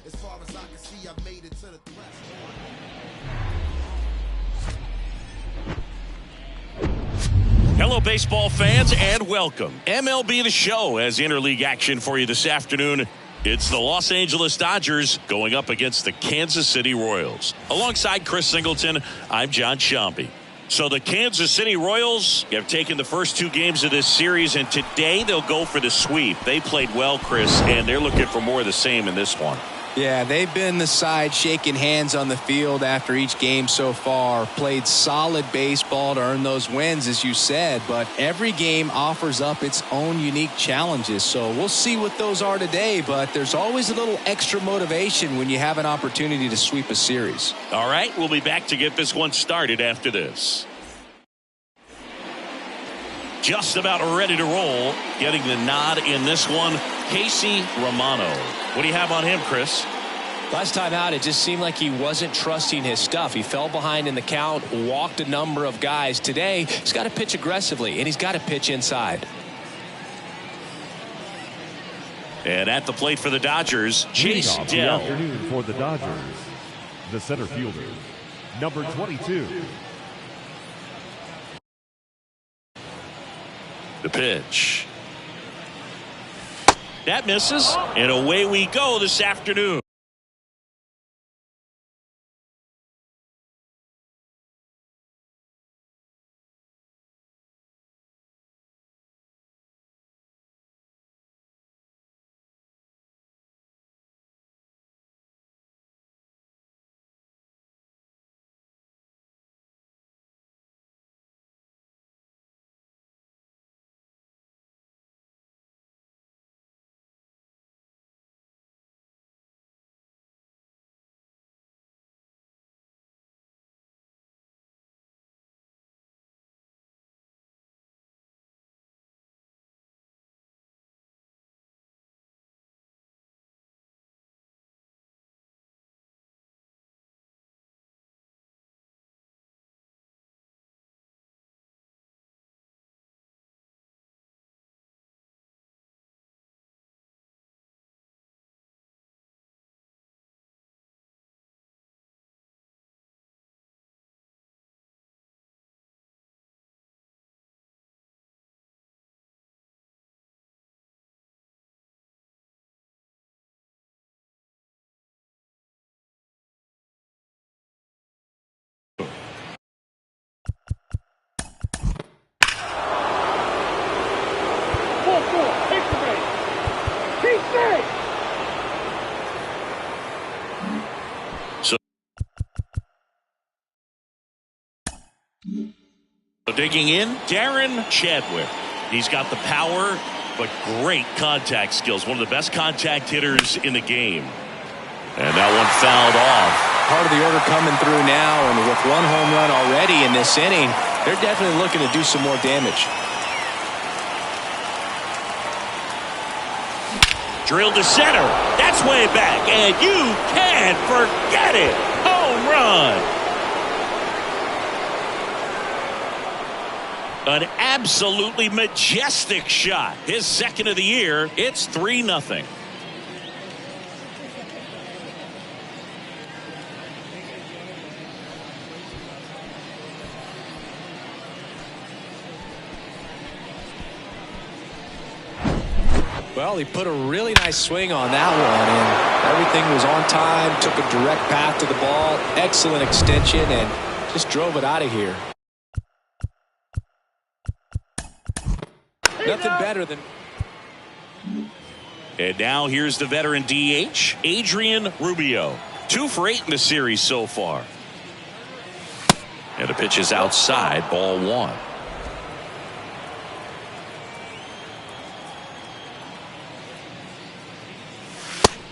As far as I can see, I made it to the threshold. Hello, baseball fans, and welcome. MLB The Show has interleague action for you this afternoon. It's the Los Angeles Dodgers going up against the Kansas City Royals. Alongside Chris Singleton, I'm John Sciambi. So the Kansas City Royals have taken the first two games of this series, and today they'll go for the sweep. They played well, Chris, and they're looking for more of the same in this one. Yeah, they've been the side shaking hands on the field after each game so far. Played solid baseball to earn those wins, as you said, but every game offers up its own unique challenges. So we'll see what those are today, but there's always a little extra motivation when you have an opportunity to sweep a series. All right, we'll be back to get this one started after this. Just about ready to roll. Getting the nod in this one, Casey Romano. What do you have on him, Chris? Last time out, it just seemed like he wasn't trusting his stuff. He fell behind in the count, walked a number of guys. Today, he's got to pitch aggressively, and he's got to pitch inside. And at the plate for the Dodgers, Chase Dell. Good afternoon for the Dodgers. The center fielder, number 22. The pitch. That misses, and away we go this afternoon. Digging in, Darren Chadwick. He's got the power, but great contact skills. One of the best contact hitters in the game. And that one fouled off. Part of the order coming through now, and with one home run already in this inning, they're definitely looking to do some more damage. Drilled to center. That's way back, and you can't forget it. Home run. An absolutely majestic shot. His second of the year. It's 3-0. Well, he put a really nice swing on that one, and everything was on time, took a direct path to the ball, excellent extension, and just drove it out of here. Nothing better than... And now here's the veteran DH, Adrian Rubio. 2 for 8 in the series so far. And the pitch is outside, ball 1.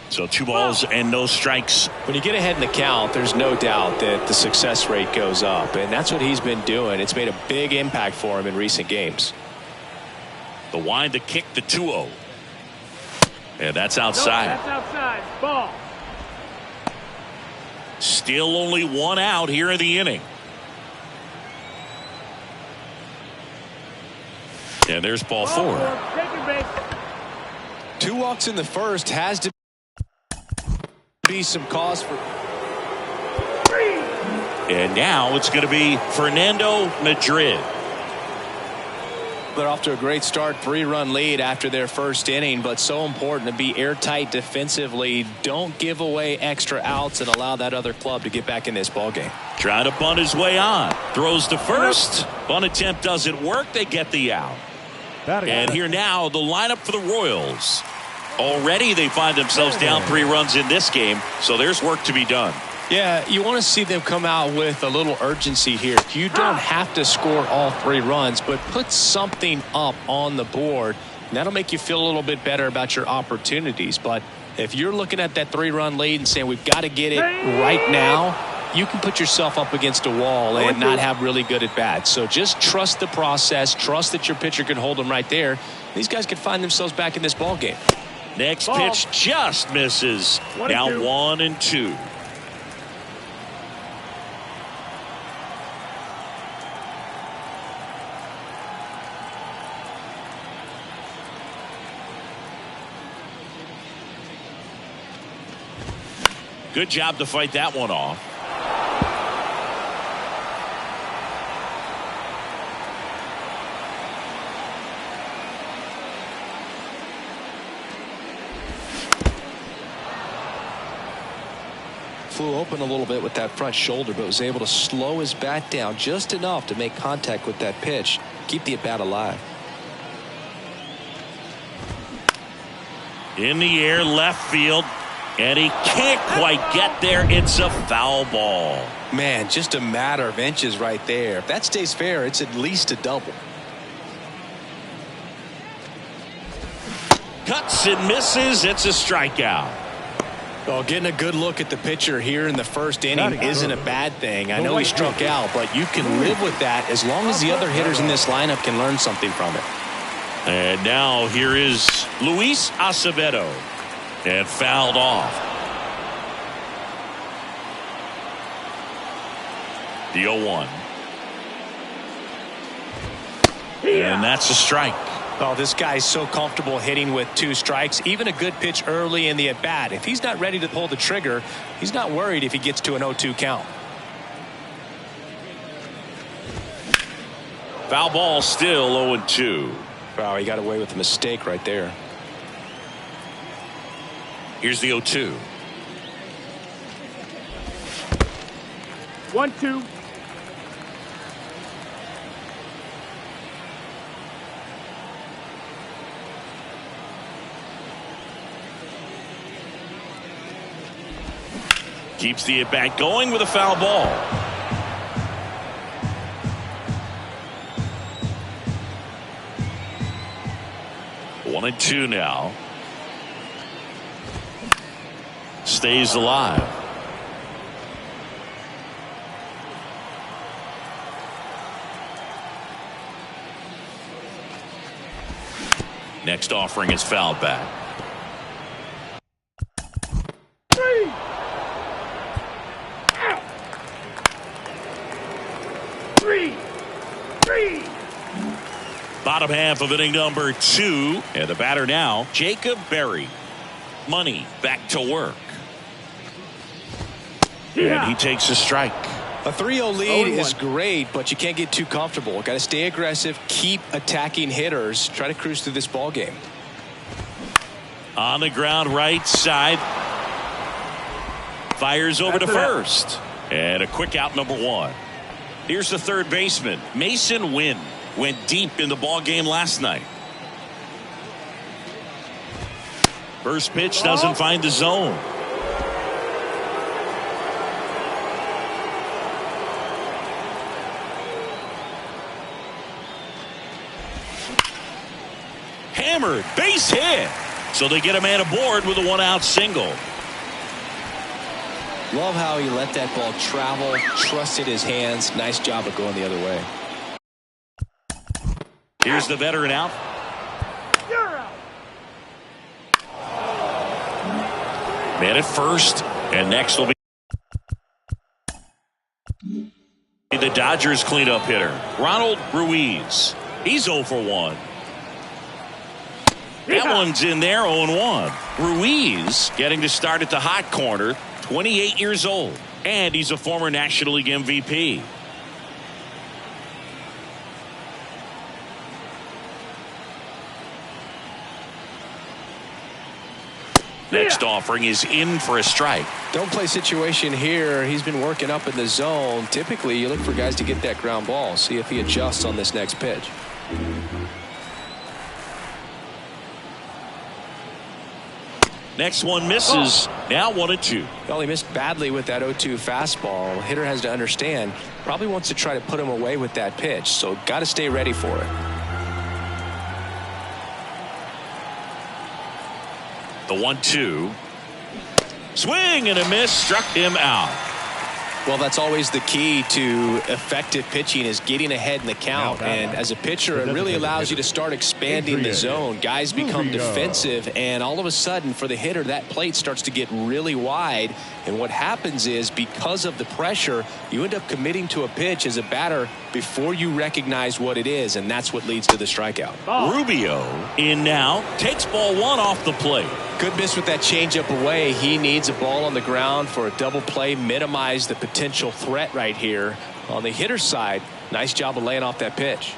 So 2 balls and no strikes. When you get ahead in the count, there's no doubt that the success rate goes up, and that's what he's been doing. It's made a big impact for him in recent games. The wind to kick the 2-0. And that's outside. That's outside. Ball. Still only 1 out here in the inning. And there's ball 4. Take your base. 2 walks in the first has to. Be some cause for. And now it's going to be Fernando Madrid. They're off to a great start, 3-run lead after their first inning, but so important to be airtight defensively. Don't give away extra outs and allow that other club to get back in this ballgame. Trying to bunt his way on. Throws to first. Bunt attempt doesn't work. They get the out. And here now, the lineup for the Royals. Already they find themselves down 3 runs in this game, so there's work to be done. Yeah, you want to see them come out with a little urgency here. You don't have to score all 3 runs, but put something up on the board. And that'll make you feel a little bit better about your opportunities. But if you're looking at that 3-run lead and saying we've got to get it right now, you can put yourself up against a wall and not have really good at bats. So just trust the process. Trust that your pitcher can hold them right there. These guys can find themselves back in this ball game. Next pitch just misses. Now 1-2. Good job to fight that one off. Flew open a little bit with that front shoulder, but was able to slow his bat down just enough to make contact with that pitch. Keep the at-bat alive. In the air, left field. And he can't quite get there. It's a foul ball. Man, just a matter of inches right there. If that stays fair, it's at least a double. Cuts and misses. It's a strikeout. Well, getting a good look at the pitcher here in the first inning isn't a bad thing. I know he struck out, but you can live with that as long as the other hitters in this lineup can learn something from it. And now here is Luis Acevedo. And fouled off. The 0-1. And that's a strike. Oh, this guy's so comfortable hitting with 2 strikes. Even a good pitch early in the at-bat. If he's not ready to pull the trigger, he's not worried if he gets to an 0-2 count. Foul ball still 0-2. Wow, he got away with a mistake right there. Here's the 0-2. 1-2. Keeps the at-bat going with a foul ball. One and two now. Stays alive. Next offering is fouled back. 3. Bottom half of inning number 2. And the batter now, Jacob Berry. Money back to work. And he takes a strike. A 3-0 lead is great, but you can't get too comfortable. Got to stay aggressive, keep attacking hitters, try to cruise through this ball game. On the ground, right side. Fires over to first. And a quick out, number 1. Here's the third baseman, Mason Wynn. Went deep in the ball game last night. First pitch doesn't find the zone. Hammered, base hit. So they get a man aboard with a 1-out single. Love how he let that ball travel, trusted his hands. Nice job of going the other way. Here's the veteran out. Man at first, and next will be the Dodgers cleanup hitter, Ronald Ruiz. He's 0 for 1. That one's in there, 0-1. Ruiz getting to start at the hot corner, 28 years old. And he's a former National League MVP. Next offering is in for a strike. Don't play situation here. He's been working up in the zone. Typically, you look for guys to get that ground ball. See if he adjusts on this next pitch. Next one misses. Now 1-2. Well, he missed badly with that 0-2 fastball. Hitter has to understand. Probably wants to try to put him away with that pitch. So got to stay ready for it. The 1-2. Swing and a miss. Struck him out. Well, that's always the key to effective pitching, is getting ahead in the count. And as a pitcher, it really allows you to start expanding the zone. Guys become defensive, and all of a sudden, for the hitter, that plate starts to get really wide. And what happens is, because of the pressure, you end up committing to a pitch as a batter before you recognize what it is, and that's what leads to the strikeout. Rubio in now. Takes ball one off the plate. Good miss with that changeup away. He needs a ball on the ground for a double play, minimize the potential threat right here. On the hitter's side, nice job of laying off that pitch.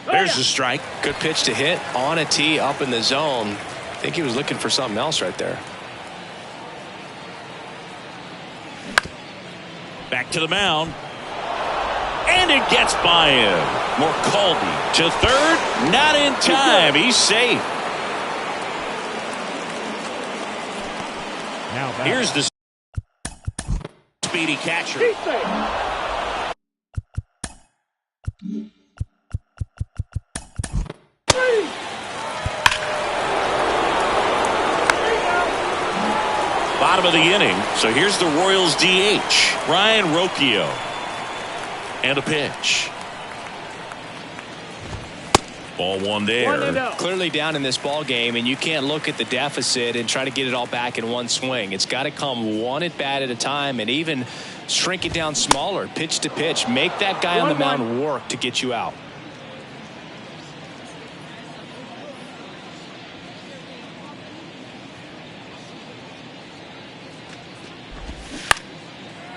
There's the strike. Good pitch to hit on a tee up in the zone. I think he was looking for something else right there. Back to the mound. And it gets by him. Morcaldi to third. Not in time. He's safe. Now back. Here's the speedy catcher. Bottom of the inning. So here's the Royals DH, Ryan Rocchio. And a pitch. Ball one there. Clearly down in this ball game, and you can't look at the deficit and try to get it all back in one swing. It's got to come one at bat at a time, and even shrink it down smaller, pitch to pitch. Make that guy on the mound work to get you out.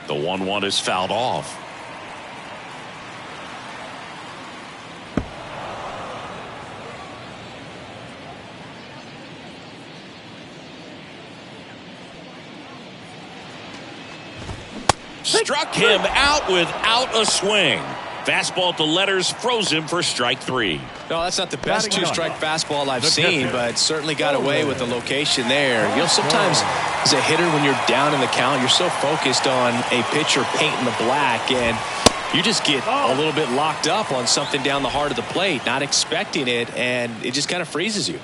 The 1-1 is fouled off. Struck him out without a swing. Fastball at the letters froze him for strike three. No, that's not the best two-strike fastball I've seen, but certainly got away with the location there. You know, sometimes as a hitter, when you're down in the count, you're so focused on a pitcher painting the black, and you just get a little bit locked up on something down the heart of the plate, not expecting it, and it just kind of freezes you.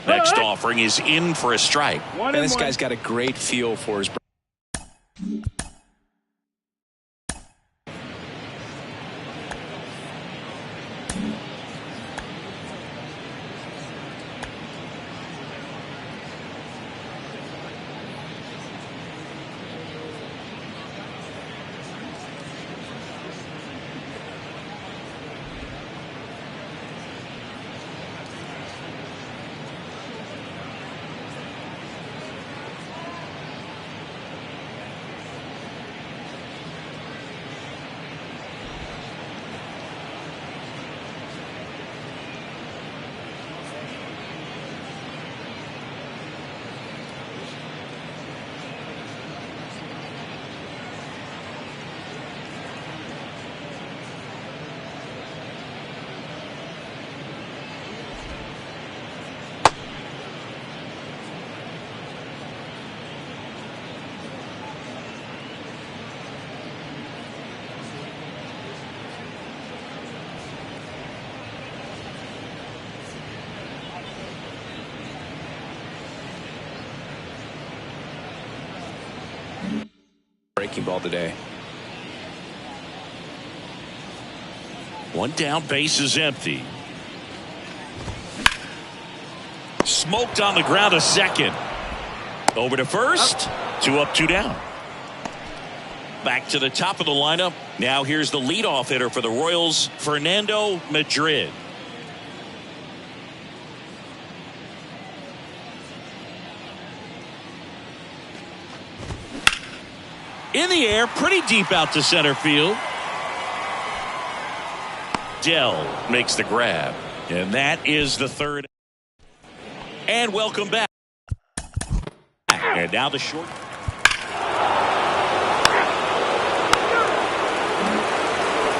Next offering is in for a strike. And this guy's got a great feel for his. Breaking ball today. One down, base is empty. Smoked on the ground a second. Over to first. 2 up, 2 down. back to the top of the lineup. Now here's the leadoff hitter for the Royals, Fernando Madrid. In the air, pretty deep out to center field. Dell makes the grab. And that is the third. And welcome back. And now the short.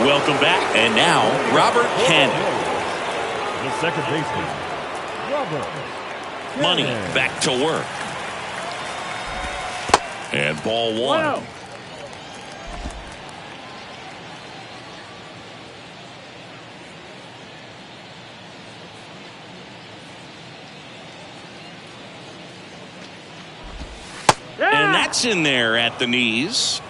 Welcome back. And now Robert Cannon. The second baseman, Robert Money Cannon. back to work. And ball one. And that's in there at the knees.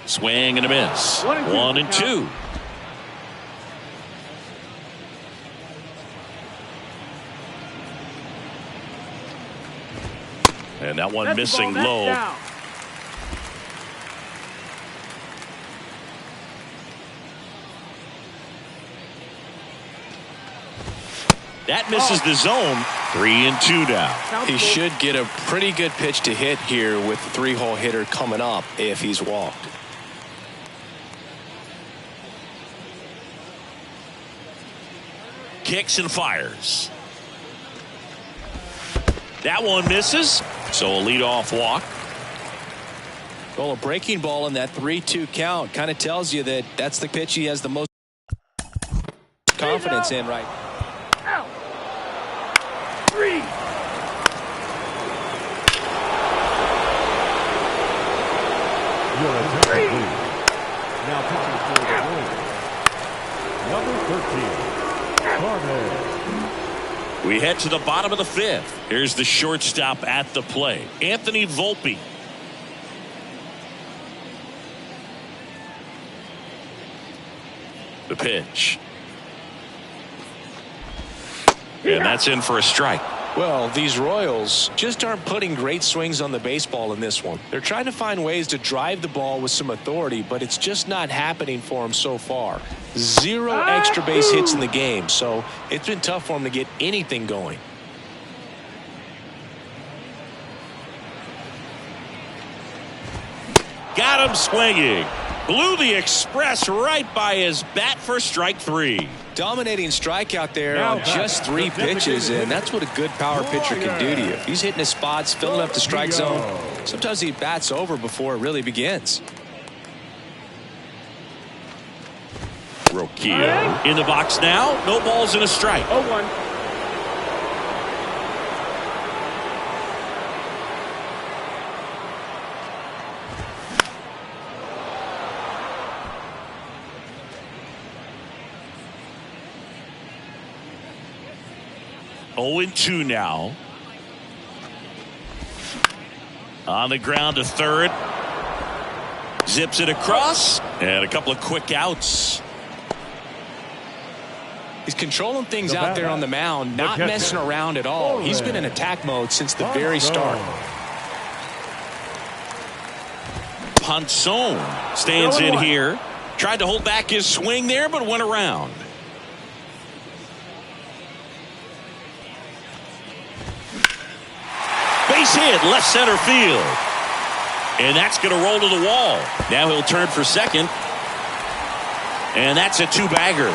Swing and a miss. 1-2. And that one missing low. That misses the zone. 3-2 now. He should get a pretty good pitch to hit here with the three-hole hitter coming up if he's walked. Kicks and fires. That one misses. So a leadoff walk. Well, a breaking ball in that 3-2 count kind of tells you that that's the pitch he has the most confidence in right. Your attention, please. Now pitching for the Royals, number 13, Carmen. We head to the bottom of the fifth. Here's the shortstop at the plate, Anthony Volpe. The pitch. And that's in for a strike. Well, these Royals just aren't putting great swings on the baseball in this one. They're trying to find ways to drive the ball with some authority, but it's just not happening for them so far. 0 extra base hits in the game, so it's been tough for them to get anything going. Got him swinging. Blew the express right by his bat for strike 3. Dominating strikeout there Now on back, just 3 the designated pitches, and hitter, that's what a good power pitcher can do to you. If he's hitting his spots, filling up the strike zone, sometimes he bats over before it really begins. Rocchio in the box now. No balls and a strike. 0-1. Oh, 0-2 now. On the ground to third. Zips it across. And a couple of quick outs. He's controlling things The out there batter, on the mound, the not catcher, messing around at all. He's been in attack mode since the very start. Ponson stands in here. Tried to hold back his swing there, but went around. Base hit, left center field. And that's going to roll to the wall. Now he'll turn for second. And that's a 2-bagger.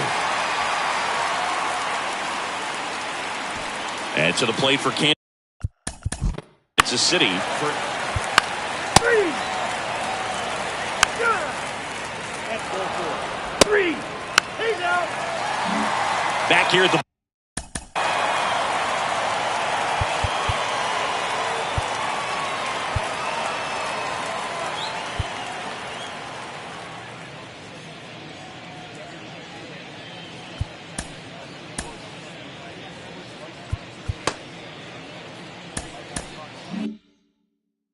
And to the plate for Kansas City. Back here at the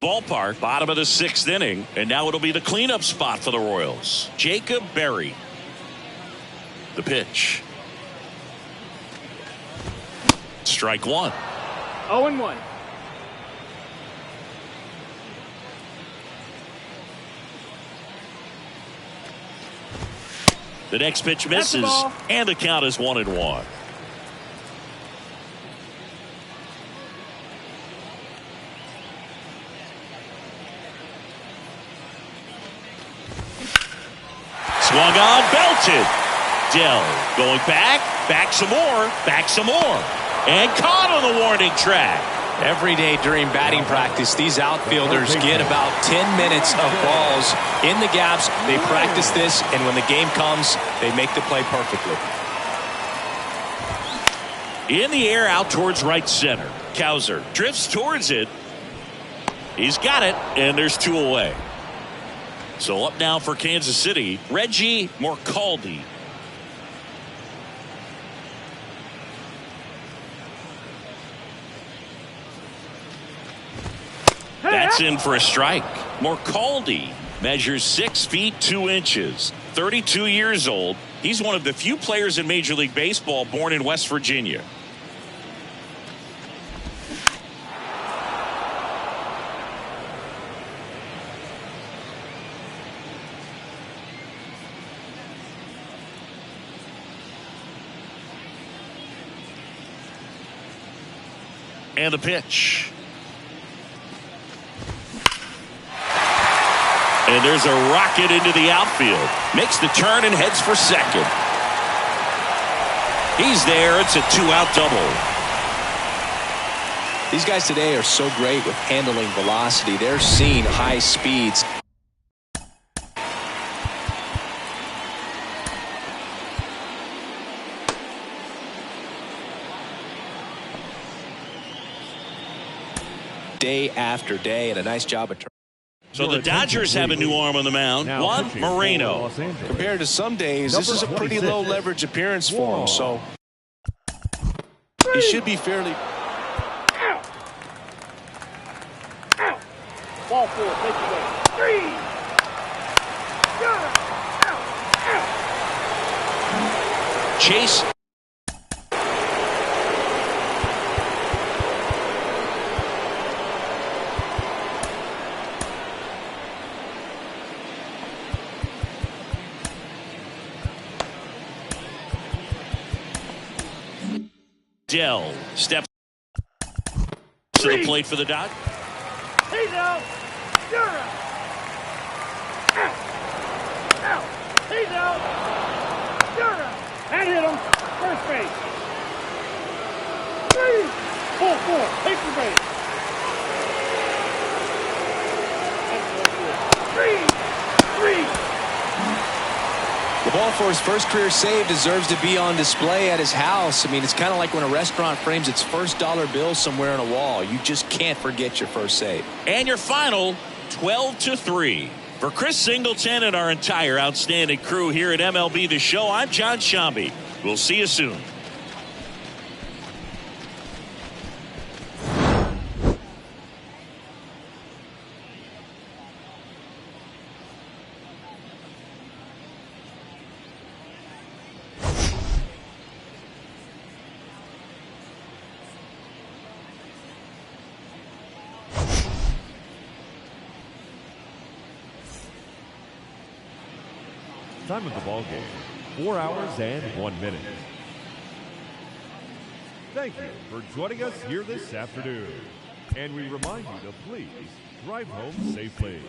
ballpark, bottom of the 6th inning, and now it'll be the cleanup spot for the Royals. Jacob Berry. The pitch. Strike one. 0-1. The next pitch That's the misses, ball. and the count is 1-1. Swung on, belted. Dell going back some more, and caught on the warning track. Every day during batting practice, these outfielders get about 10 minutes of balls in the gaps. They practice this, and when the game comes, they make the play perfectly. In the air, out towards right center. Cowser drifts towards it. He's got it, and there's two away. So up now for Kansas City, Reggie Morcaldi. That's in for a strike. Morcaldi measures 6 feet 2 inches, 32 years old. He's one of the few players in Major League Baseball born in West Virginia. And the pitch. And there's a rocket into the outfield. Makes the turn and heads for second. He's there. It's a 2-out double. These guys today are so great with handling velocity. They're seeing high speeds. Day after day, and a nice job of turn. So the Dodgers have a new arm on the mound. Now Juan pitching for Moreno. Los Angeles. Compared to some days, this is a pretty low leverage appearance for him, so he should be fairly. Ball 4, take it away. 3. Chase. Dell steps to the plate for the Dodgers. He's out. You're out. Out. He's out. You're out. That hit him. First base. 3. Ball 4. Take the base. That's 3. 3. The ball for his first career save deserves to be on display at his house. I mean, it's kind of like when a restaurant frames its first dollar bill somewhere on a wall. You just can't forget your first save. And your final, 12-3. For Chris Singleton and our entire outstanding crew here at MLB The Show, I'm John Shambi. We'll see you soon. Time of the ball game, 4 hours and 1 minute. Thank you for joining us here this afternoon. And we remind you to please drive home safely.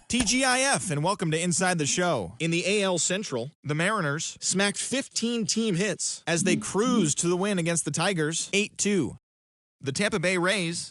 TGIF, and welcome to Inside the Show. In the AL Central, the Mariners smacked 15 team hits as they cruised to the win against the Tigers 8-2. The Tampa Bay Rays took